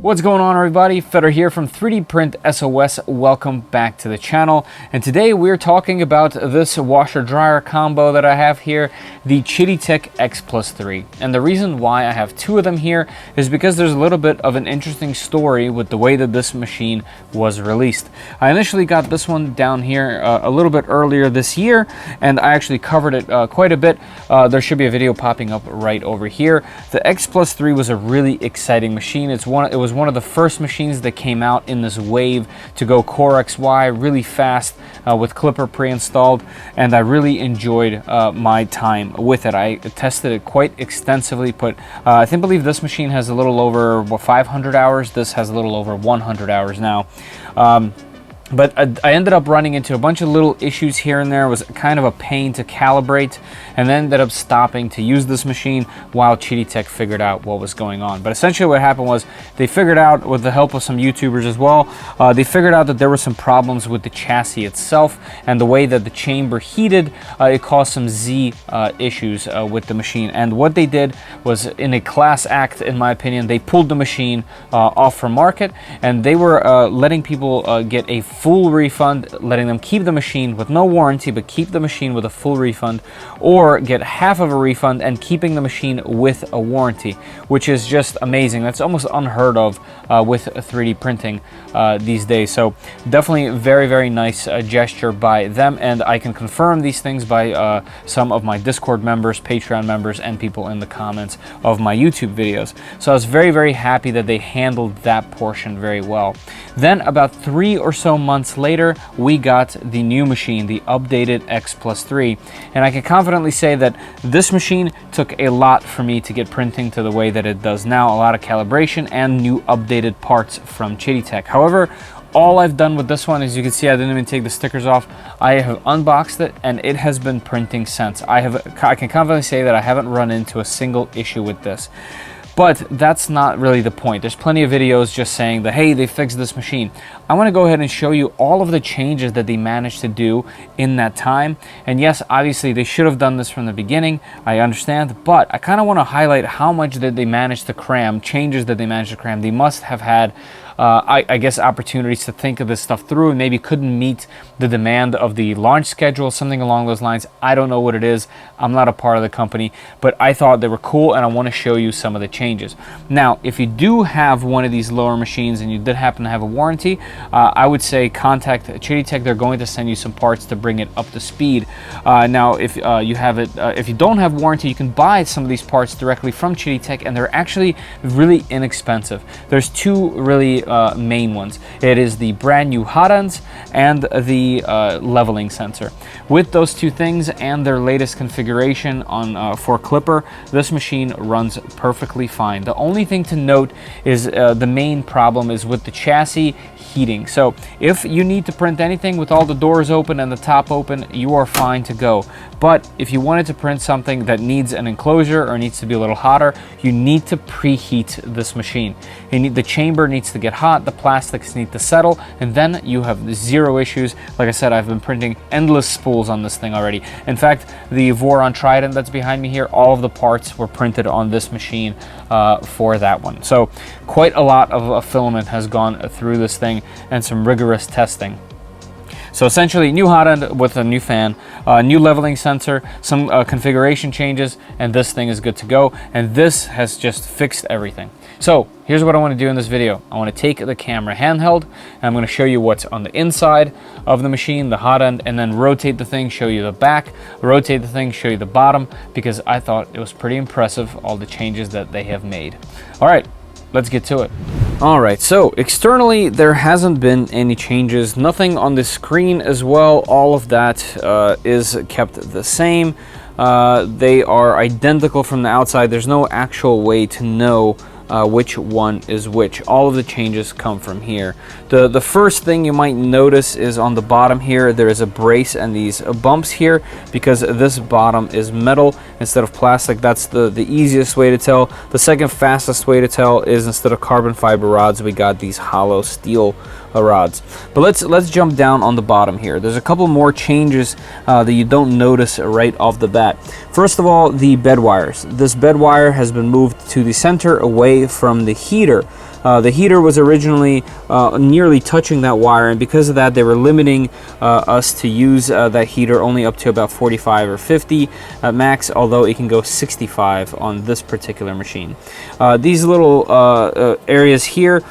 What's going on, everybody? Feder here from 3D Print SOS. Welcome back to the channel. And today we're talking about this washer dryer combo that I have here, the QidiTech X-Plus3. And the reason why I have two of them here is because there's a little bit of an interesting story with the way that this machine was released. I initially got this one down here a little bit earlier this year, and I actually covered it quite a bit. There should be a video popping up right over here. The X-Plus3 was a really exciting machine. It was one of the first machines that came out in this wave to go Core XY really fast with Clipper pre-installed, and I really enjoyed my time with it. I tested it quite extensively, but I believe this machine has a little over 500 hours. This has a little over 100 hours now. But I ended up running into a bunch of little issues here and there. It was kind of a pain to calibrate, and then ended up stopping to use this machine while QidiTech figured out what was going on. But essentially what happened was they figured out, with the help of some YouTubers as well, they figured out that there were some problems with the chassis itself and the way that the chamber heated. It caused some Z issues with the machine. And what they did was, in a class act, in my opinion, they pulled the machine off from market, and they were letting people get a full refund, letting them keep the machine with no warranty, but keep the machine with a full refund, or get half of a refund and keeping the machine with a warranty, which is just amazing. That's almost unheard of with 3D printing these days. So definitely very, very nice gesture by them, and I can confirm these things by some of my Discord members, Patreon members, and people in the comments of my YouTube videos. So I was very, very happy that they handled that portion very well. Then about 3 or so months later, we got the new machine, the updated X-Plus3, and I can confidently say that this machine took a lot for me to get printing to the way that it does now. A lot of calibration and new updated parts from QidiTech. However, all I've done with this one, as you can see, I didn't even take the stickers off. I have unboxed it, and it has been printing since. I can confidently say that I haven't run into a single issue with this. But that's not really the point. There's plenty of videos just saying that, hey, they fixed this machine. I want to go ahead and show you all of the changes that they managed to do in that time. And yes, obviously they should have done this from the beginning, I understand, but I kind of want to highlight how much that they managed to cram, changes that they managed to cram. They must have had I guess opportunities to think of this stuff through, and maybe couldn't meet the demand of the launch schedule, something along those lines. I don't know what it is. I'm not a part of the company, but I thought they were cool, and I want to show you some of the changes. Now, if you do have one of these lower machines and you did happen to have a warranty, I would say contact QidiTech. They're going to send you some parts to bring it up to speed. Now, if you have it, if you don't have warranty, you can buy some of these parts directly from QidiTech, and they're actually really inexpensive. There's two really main ones. It is the brand new hot ends and the leveling sensor. With those two things and their latest configuration on for Clipper, this machine runs perfectly fine. The only thing to note is the main problem is with the chassis heating. So if you need to print anything with all the doors open and the top open, you are fine to go. But if you wanted to print something that needs an enclosure or needs to be a little hotter, you need to preheat this machine. The chamber needs to get hot, the plastics need to settle, and then you have zero issues. Like I said, I've been printing endless spools on this thing already. In fact, the Voron Trident that's behind me here, all of the parts were printed on this machine for that one. So quite a lot of filament has gone through this thing and some rigorous testing. So essentially, new hot end with a new fan, new leveling sensor, some configuration changes, and this thing is good to go. And this has just fixed everything. So here's what I want to do in this video. I want to take the camera handheld, and I'm going to show you what's on the inside of the machine, the hot end, and then rotate the thing, show you the back, rotate the thing, show you the bottom, because I thought it was pretty impressive, all the changes that they have made. All right, let's get to it. All right, so externally there hasn't been any changes, nothing on the screen as well. All of that is kept the same. They are identical from the outside. There's no actual way to know which one is which. All of the changes come from here. The first thing you might notice is on the bottom here, there is a brace and these bumps here, because this bottom is metal instead of plastic. That's the easiest way to tell. The second fastest way to tell is, instead of carbon fiber rods, we got these hollow steel rods. But let's jump down on the bottom here. There's a couple more changes that you don't notice right off the bat. First of all, the bed wires. This bed wire has been moved to the center away from the heater. The heater was originally nearly touching that wire, and because of that, they were limiting us to use that heater only up to about 45 or 50 at max, although it can go 65 on this particular machine. These little areas here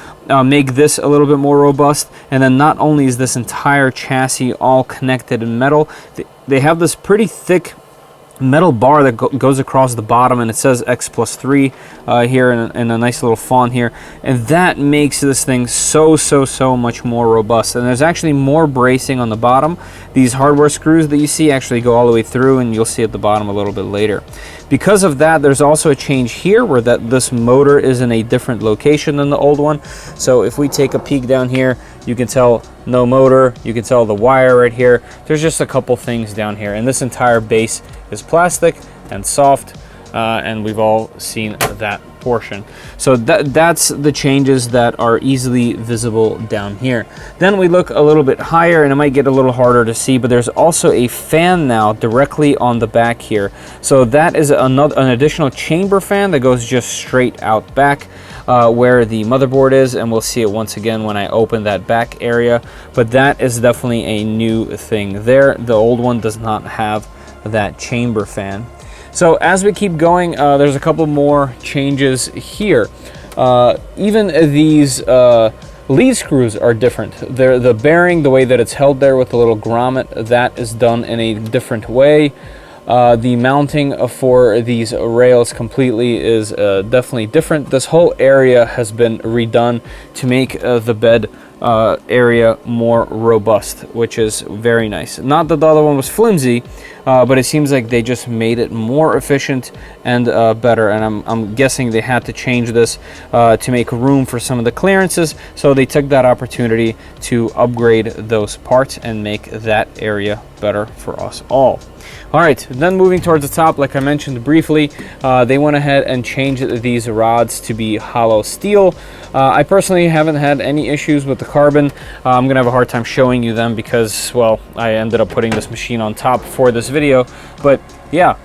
make this a little bit more robust, and then not only is this entire chassis all connected in metal, they have this pretty thick metal bar that goes across the bottom, and it says X-Plus3 here in a nice little font here, and that makes this thing so much more robust. And there's actually more bracing on the bottom. These hardware screws that you see actually go all the way through, and you'll see at the bottom a little bit later. Because of that, there's also a change here where this motor is in a different location than the old one. So if we take a peek down here, you can tell no motor, you can tell the wire right here. There's just a couple things down here, and this entire base is plastic and soft, and we've all seen that portion. So that's the changes that are easily visible down here. Then we look a little bit higher, and it might get a little harder to see, but there's also a fan now directly on the back here. So that is an additional chamber fan that goes just straight out back where the motherboard is, and we'll see it once again when I open that back area. But that is definitely a new thing there. The old one does not have that chamber fan. So as we keep going, there's a couple more changes here. Even these lead screws are different. The bearing, the way that it's held there with the little grommet, that is done in a different way. The mounting for these rails completely is definitely different. This whole area has been redone to make the bed area more robust, which is very nice. Not that the other one was flimsy, but it seems like they just made it more efficient and better, and I'm guessing they had to change this to make room for some of the clearances, so they took that opportunity to upgrade those parts and make that area better for us all. All right, then moving towards the top, like I mentioned briefly, they went ahead and changed these rods to be hollow steel. I personally haven't had any issues with the carbon. I'm gonna have a hard time showing you them because, well, I ended up putting this machine on top for this video. But yeah,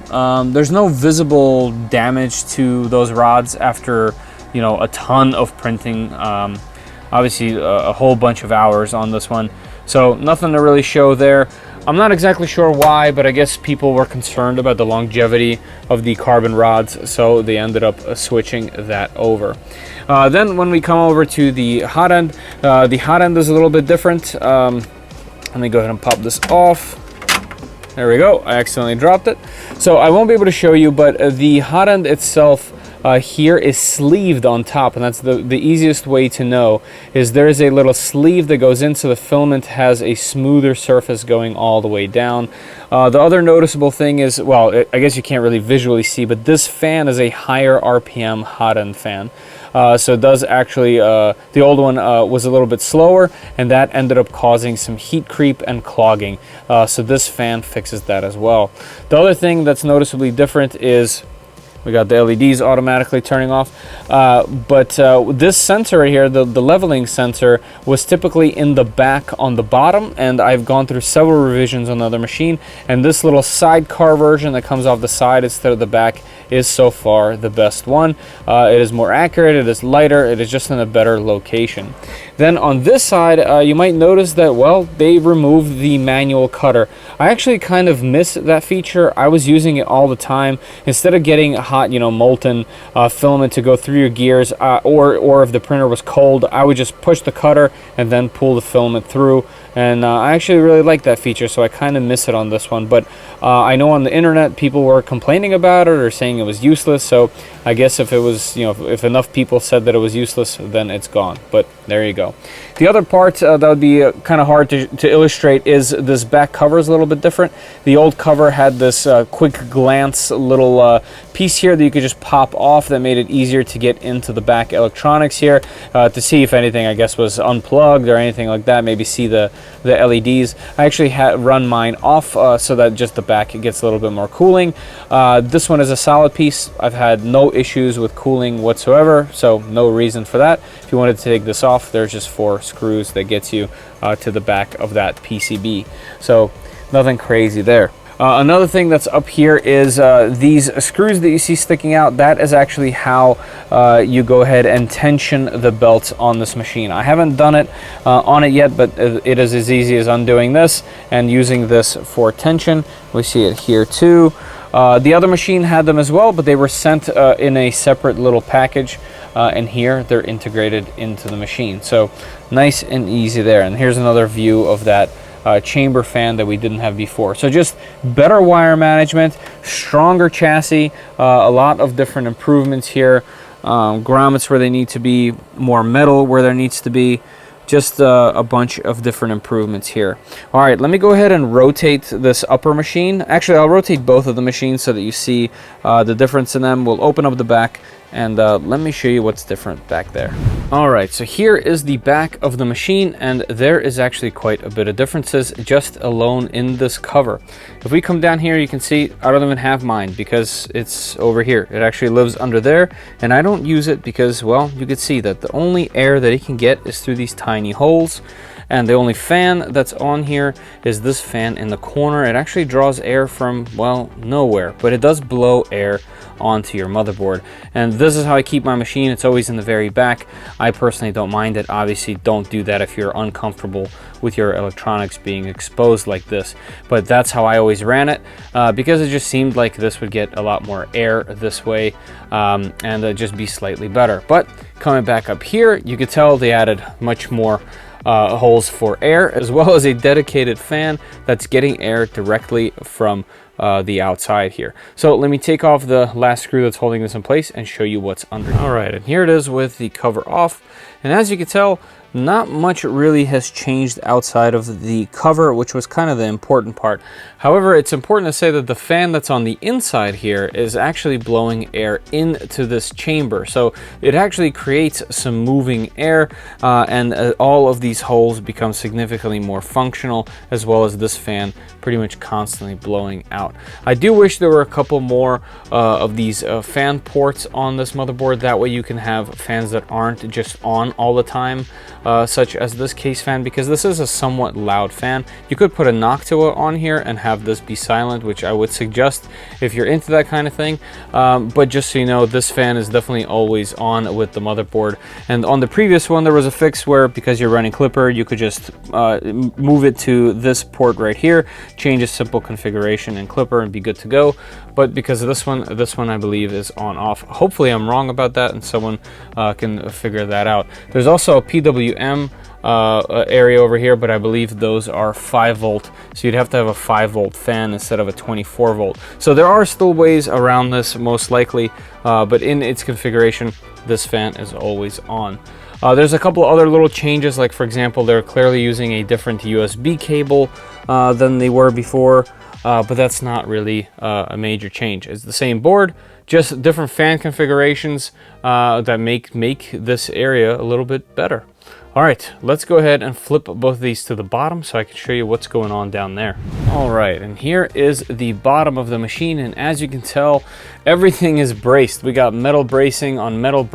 there's no visible damage to those rods after, you know, a ton of printing. Obviously, a whole bunch of hours on this one. So nothing to really show there. I'm not exactly sure why, but I guess people were concerned about the longevity of the carbon rods, so they ended up switching that over. Then when we come over to the hot end is a little bit different. Let me go ahead and pop this off. There we go. I accidentally dropped it. So I won't be able to show you, but the hot end itself here is sleeved on top, and that's the easiest way to know is there is a little sleeve that goes in, so the filament has a smoother surface going all the way down. The other noticeable thing is, well, I guess you can't really visually see, but this fan is a higher RPM hot end fan. So it does actually, the old one was a little bit slower, and that ended up causing some heat creep and clogging. So this fan fixes that as well. The other thing that's noticeably different is we got the LEDs automatically turning off, but this sensor right here, the leveling sensor, was typically in the back on the bottom, and I've gone through several revisions on the other machine, and this little sidecar version that comes off the side instead of the back is so far the best one. It is more accurate, it is lighter, it is just in a better location. Then on this side, you might notice that, well, they removed the manual cutter. I actually kind of miss that feature. I was using it all the time. Instead of getting hot, you know, molten filament to go through your gears, or if the printer was cold, I would just push the cutter and then pull the filament through. And I actually really like that feature, so I kind of miss it on this one. But I know on the internet people were complaining about it or saying it was useless, so I guess if it was, you know, if enough people said that it was useless, then it's gone. But there you go. The other part that would be kind of hard to illustrate is this back cover is a little bit different. The old cover had this quick glance little piece here that you could just pop off that made it easier to get into the back electronics here to see if anything, I guess, was unplugged or anything like that, maybe see the LEDs. I actually had run mine off so that just the back gets a little bit more cooling. This one is a solid piece. I've had no issues with cooling whatsoever, so no reason for that. If you wanted to take this off, there's just 4 screws that gets you to the back of that PCB. So nothing crazy there. Another thing that's up here is these screws that you see sticking out. That is actually how you go ahead and tension the belts on this machine. I haven't done it on it yet, but it is as easy as undoing this and using this for tension. We see it here too. The other machine had them as well, but they were sent in a separate little package, and here they're integrated into the machine. So nice and easy there. And here's another view of that chamber fan that we didn't have before. So just better wire management, stronger chassis, a lot of different improvements here. Grommets where they need to be, more metal where there needs to be. Just a bunch of different improvements here. All right, let me go ahead and rotate this upper machine. Actually, I'll rotate both of the machines so that you see the difference in them. We'll open up the back and let me show you what's different back there. All right, so here is the back of the machine, and there is actually quite a bit of differences just alone in this cover. If we come down here, you can see I don't even have mine because it's over here. It actually lives under there, and I don't use it because, well, you can see that the only air that it can get is through these tiny holes. And the only fan that's on here is this fan in the corner. It actually draws air from, well, nowhere, but it does blow air onto your motherboard. And this is how I keep my machine. It's always in the very back. I personally don't mind it. Obviously, don't do that if you're uncomfortable with your electronics being exposed like this. But that's how I always ran it because it just seemed like this would get a lot more air this way and just be slightly better. But coming back up here, you could tell they added much more holes for air, as well as a dedicated fan that's getting air directly from the outside here. So let me take off the last screw that's holding this in place and show you what's under. All right, and here it is with the cover off. And as you can tell, not much really has changed outside of the cover, which was kind of the important part. However, it's important to say that the fan that's on the inside here is actually blowing air into this chamber. So it actually creates some moving air and all of these holes become significantly more functional, as well as this fan pretty much constantly blowing out. I do wish there were a couple more of these fan ports on this motherboard. That way you can have fans that aren't just on all the time. Such as this case fan, because this is a somewhat loud fan. You could put a Noctua on here and have this be silent, which I would suggest if you're into that kind of thing. But just so you know, this fan is definitely always on with the motherboard. And on the previous one, there was a fix where, because you're running Clipper, you could just move it to this port right here, change a simple configuration in Clipper and be good to go. But because of this one I believe is on off. Hopefully I'm wrong about that and someone can figure that out. There's also a PWM area over here, but I believe those are 5 volt, so you'd have to have a 5 volt fan instead of a 24 volt. So there are still ways around this, most likely, but in its configuration, this fan is always on. There's a couple other little changes, like for example, they're clearly using a different USB cable than they were before, but that's not really a major change. It's the same board, just different fan configurations that make this area a little bit better. All right, let's go ahead and flip both of these to the bottom so I can show you what's going on down there. All right, and here is the bottom of the machine, and as you can tell, everything is braced. We got metal bracing on metal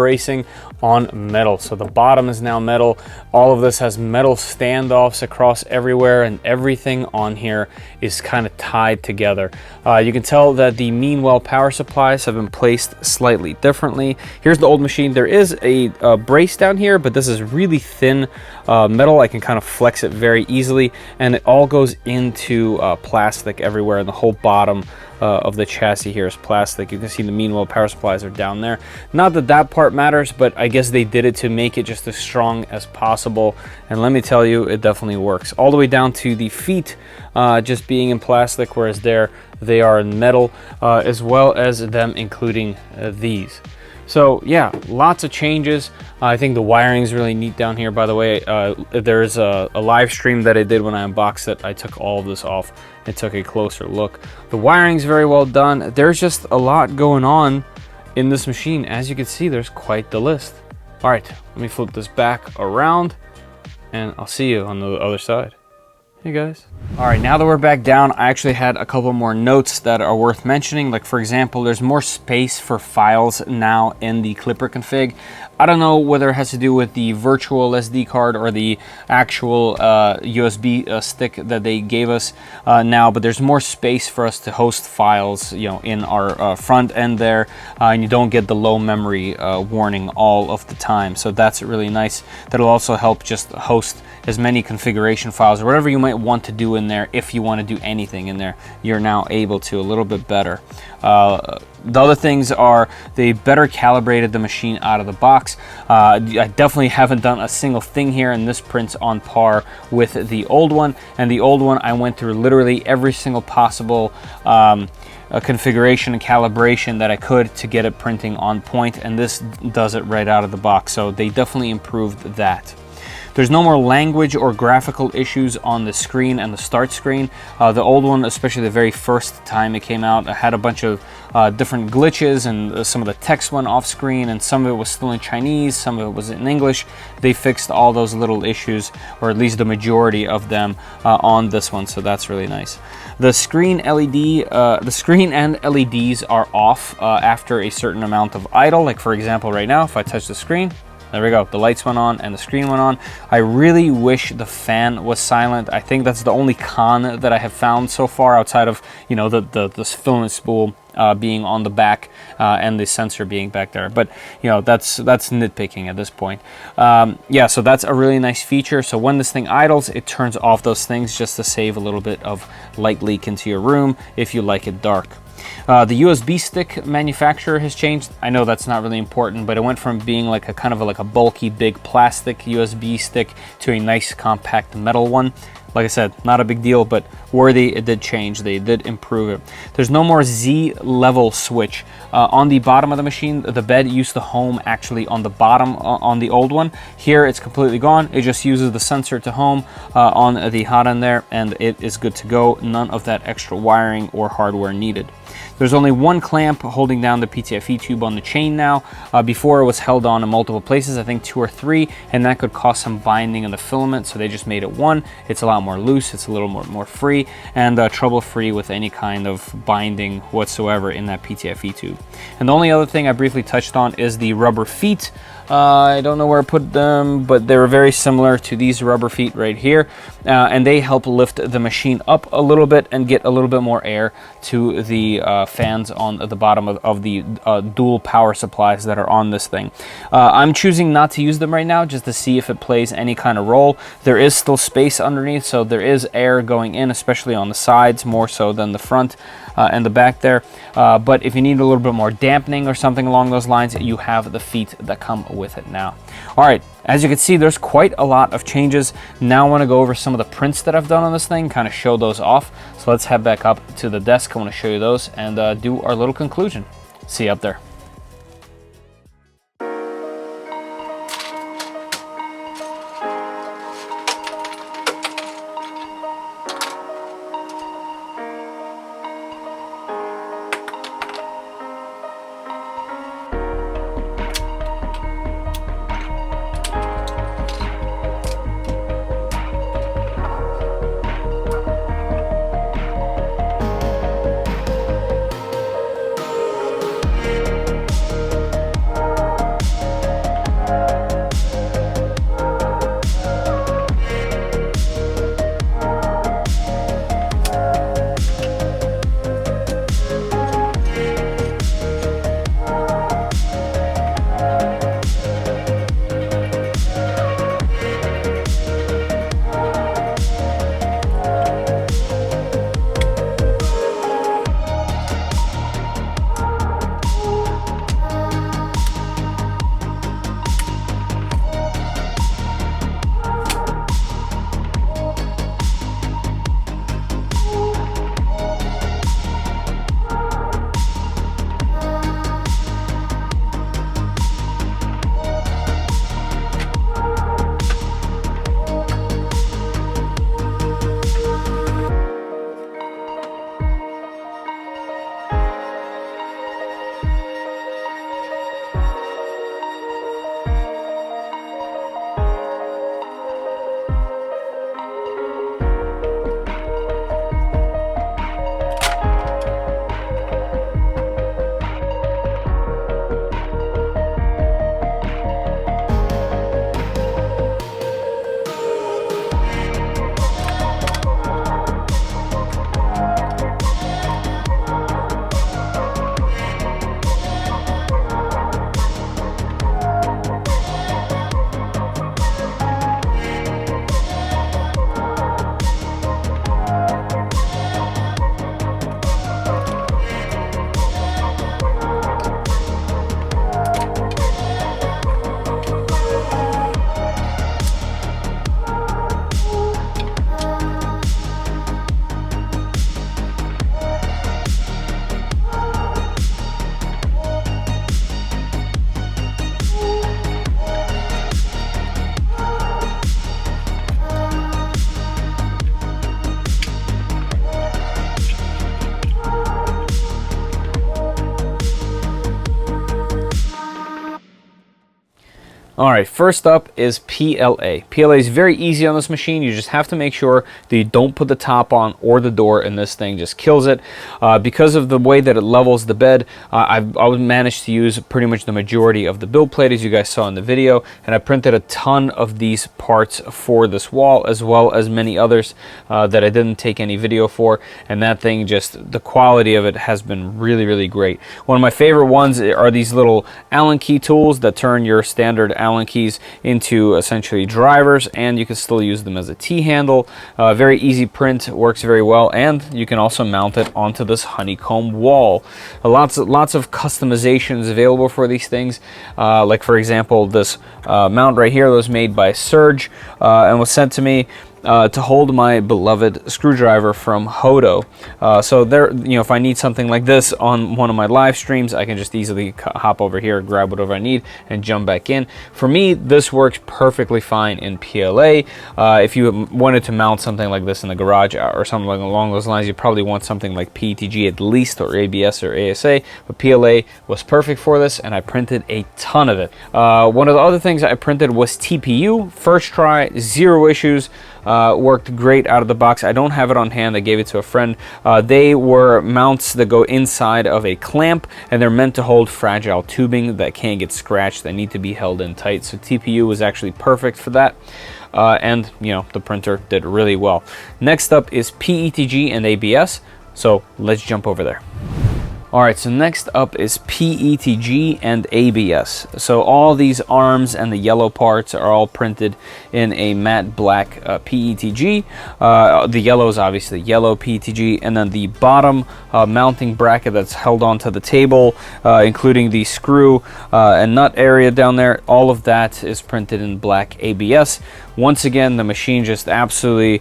on metal. So the bottom is now metal. All of this has metal standoffs across everywhere, and everything on here is kind of tied together. You can tell that the Meanwell power supplies have been placed slightly differently. Here's the old machine. There is a brace down here, but this is really thin metal. I can kind of flex it very easily, and it all goes into plastic everywhere, and the whole bottom of the chassis here is plastic. You can see the Meanwell power supplies are down there. Not that that part matters, but I guess they did it to make it just as strong as possible, and let me tell you, it definitely works. All the way down to the feet just being in plastic, whereas there they are in metal, as well as them including these. So yeah, lots of changes. I think the wiring is really neat down here. By the way, there's a live stream that I did when I unboxed it. I took all of this off and took a closer look. The wiring's very well done. There's just a lot going on in this machine. As you can see, there's quite the list. All right, let me flip this back around and I'll see you on the other side. Hey guys. All right, now that we're back down, I actually had a couple more notes that are worth mentioning. Like, for example, there's more space for files now in the Clipper config. I don't know whether it has to do with the virtual SD card or the actual USB stick that they gave us now, but there's more space for us to host files, you know, in our front end there, and you don't get the low memory warning all of the time. So that's really nice. That'll also help just host as many configuration files or whatever you might want to do in there. If you want to do anything in there, you're now able to a little bit better. The other things are they better calibrated the machine out of the box. I definitely haven't done a single thing here, and this print's on par with the old one. And the old one, I went through literally every single possible configuration and calibration that I could to get it printing on point, and this does it right out of the box. So they definitely improved that. There's no more language or graphical issues on the screen and the start screen. The old one, especially the very first time it came out, had a bunch of different glitches, and some of the text went off screen, and some of it was still in Chinese, some of it was in English. They fixed all those little issues, or at least the majority of them, on this one, so that's really nice. The screen and LEDs are off after a certain amount of idle. Like, for example, right now, if I touch the screen, there we go, the lights went on and the screen went on. I really wish the fan was silent. I think that's the only con that I have found so far, outside of, you know, the filament spool being on the back and the sensor being back there. But, you know, that's nitpicking at this point. Yeah, so that's a really nice feature. So when this thing idles, it turns off those things just to save a little bit of light leak into your room if you like it dark. The USB stick manufacturer has changed. I know that's not really important, but it went from being like a kind of like a bulky big plastic USB stick to a nice compact metal one. Like I said, not a big deal, but worthy. It did change. They did improve it. There's no more Z level switch. On the bottom of the machine, the bed used to home actually on the bottom on the old one. Here it's completely gone. It just uses the sensor to home on the hot end there, and it is good to go. None of that extra wiring or hardware needed. There's only one clamp holding down the PTFE tube on the chain now. Before it was held on in multiple places, I think 2 or 3, and that could cause some binding in the filament, so they just made it one. It's a lot more loose, it's a little more free, and trouble-free with any kind of binding whatsoever in that PTFE tube. And the only other thing I briefly touched on is the rubber feet. I don't know where I put them, but they're very similar to these rubber feet right here, and they help lift the machine up a little bit and get a little bit more air to the fans on the bottom of the dual power supplies that are on this thing. I'm choosing not to use them right now just to see if it plays any kind of role. There is still space underneath, so there is air going in, especially on the sides, more so than the front and the back there. But if you need a little bit more dampening or something along those lines, you have the feet that come with it now. All right, as you can see, there's quite a lot of changes. Now I want to go over some of the prints that I've done on this thing, kind of show those off. So let's head back up to the desk. I want to show you those and do our little conclusion. See you up there. All right, first up is PLA. PLA is very easy on this machine. You just have to make sure that you don't put the top on or the door, and this thing just kills it. Because of the way that it levels the bed, I managed to use pretty much the majority of the build plate, as you guys saw in the video, and I printed a ton of these parts for this wall, as well as many others that I didn't take any video for, and that thing, just the quality of it has been really, really great. One of my favorite ones are these little Allen key tools that turn your standard Allen keys into essentially drivers, and you can still use them as a T-handle. Very easy print, works very well, and you can also mount it onto this honeycomb wall. Lots of customizations available for these things. Like for example, this mount right here was made by Surge and was sent to me to hold my beloved screwdriver from Hodo. So there, you know, if I need something like this on one of my live streams, I can just easily hop over here, grab whatever I need, and jump back in. For me, this works perfectly fine in PLA. If you wanted to mount something like this in the garage or something along those lines, you probably want something like PETG at least, or ABS or ASA, but PLA was perfect for this, and I printed a ton of it. One of the other things I printed was TPU. First try, 0 issues. Worked great out of the box. I don't have it on hand. I gave it to a friend. They were mounts that go inside of a clamp, and they're meant to hold fragile tubing that can't get scratched. They need to be held in tight. So TPU was actually perfect for that. And, you know, the printer did really well. Next up is PETG and ABS. So let's jump over there. All right, so next up is PETG and ABS. So all these arms and the yellow parts are all printed in a matte black PETG. The yellow is obviously yellow PETG, and then the bottom mounting bracket that's held onto the table, including the screw and nut area down there, all of that is printed in black ABS. Once again, the machine just absolutely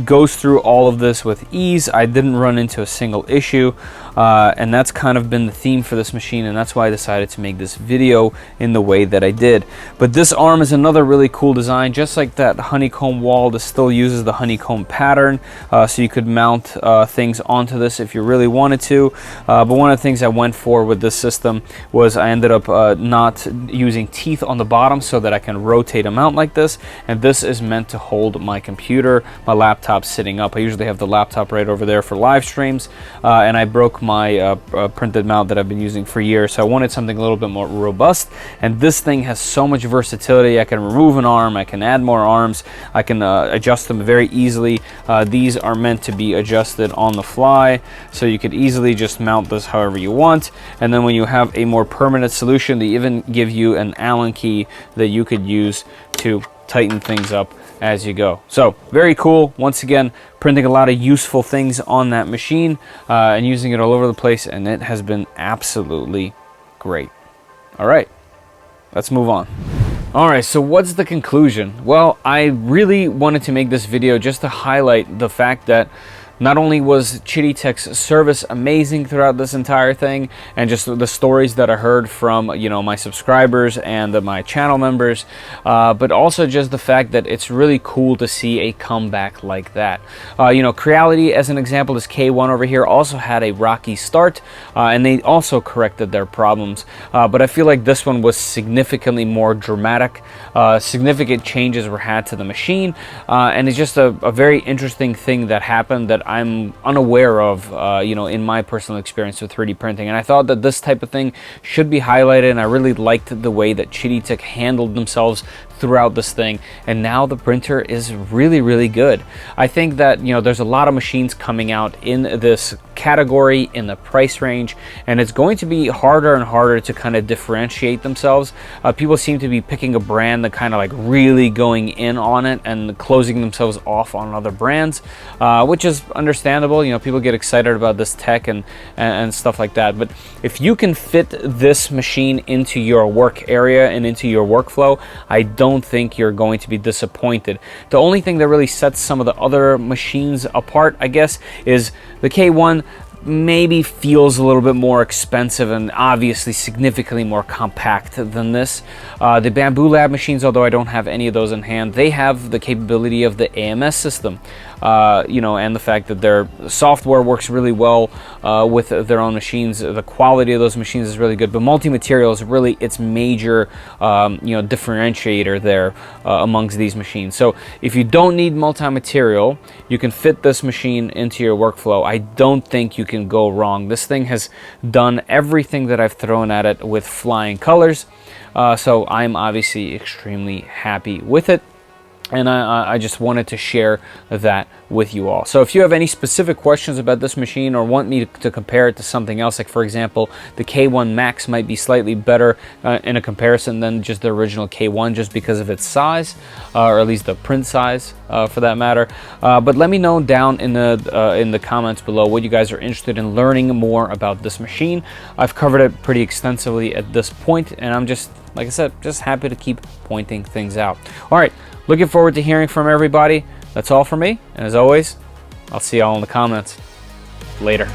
goes through all of this with ease. I didn't run into a single issue, and that's kind of been the theme for this machine, and that's why I decided to make this video in the way that I did. But this arm is another really cool design. Just like that honeycomb wall, this still uses the honeycomb pattern, so you could mount things onto this if you really wanted to. But one of the things I went for with this system was I ended up not using teeth on the bottom so that I can rotate a mount like this, and this is meant to hold my computer, my laptop sitting up. I usually have the laptop right over there for live streams, and I broke my printed mount that I've been using for years, so I wanted something a little bit more robust, and this thing has so much versatility. I can remove an arm, I can add more arms, I can adjust them very easily. These are meant to be adjusted on the fly, so you could easily just mount this however you want, and then when you have a more permanent solution, they even give you an Allen key that you could use to tighten things up as you go. So very cool. Once again, printing a lot of useful things on that machine and using it all over the place, and it has been absolutely great. All right, let's move on. All right, so what's the conclusion? Well, I really wanted to make this video just to highlight the fact that not only was QidiTech's service amazing throughout this entire thing, and just the stories that I heard from, you know, my subscribers and my channel members, but also just the fact that it's really cool to see a comeback like that. You know, Creality, as an example, this K1 over here also had a rocky start, and they also corrected their problems. But I feel like this one was significantly more dramatic. Significant changes were had to the machine, and it's just a very interesting thing that happened that I'm unaware of, you know, in my personal experience with 3D printing. And I thought that this type of thing should be highlighted, and I really liked the way that QidiTech handled themselves throughout this thing, and now the printer is really, really good. I think that, you know, there's a lot of machines coming out in this category, in the price range, and it's going to be harder and harder to kind of differentiate themselves. People seem to be picking a brand that kind of like really going in on it and closing themselves off on other brands, which is understandable. You know, people get excited about this tech and stuff like that, but if you can fit this machine into your work area and into your workflow, I don't think you're going to be disappointed. The only thing that really sets some of the other machines apart, I guess, is the K1 maybe feels a little bit more expensive and obviously significantly more compact than this. The Bamboo Lab machines, although I don't have any of those in hand, they have the capability of the AMS system. you know, and the fact that their software works really well with their own machines. The quality of those machines is really good, but multi-material is really its major you know, differentiator there amongst these machines. So if you don't need multi-material, you can fit this machine into your workflow. I don't think you can go wrong. This thing has done everything that I've thrown at it with flying colors, so I'm obviously extremely happy with it. And I just wanted to share that with you all. So if you have any specific questions about this machine or want me to compare it to something else, like for example, the K1 Max might be slightly better in a comparison than just the original K1 just because of its size, or at least the print size for that matter. But let me know down in the comments below what you guys are interested in learning more about this machine. I've covered it pretty extensively at this point, and I'm just, like I said, just happy to keep pointing things out. All right. Looking forward to hearing from everybody. That's all for me. And as always, I'll see y'all in the comments. Later.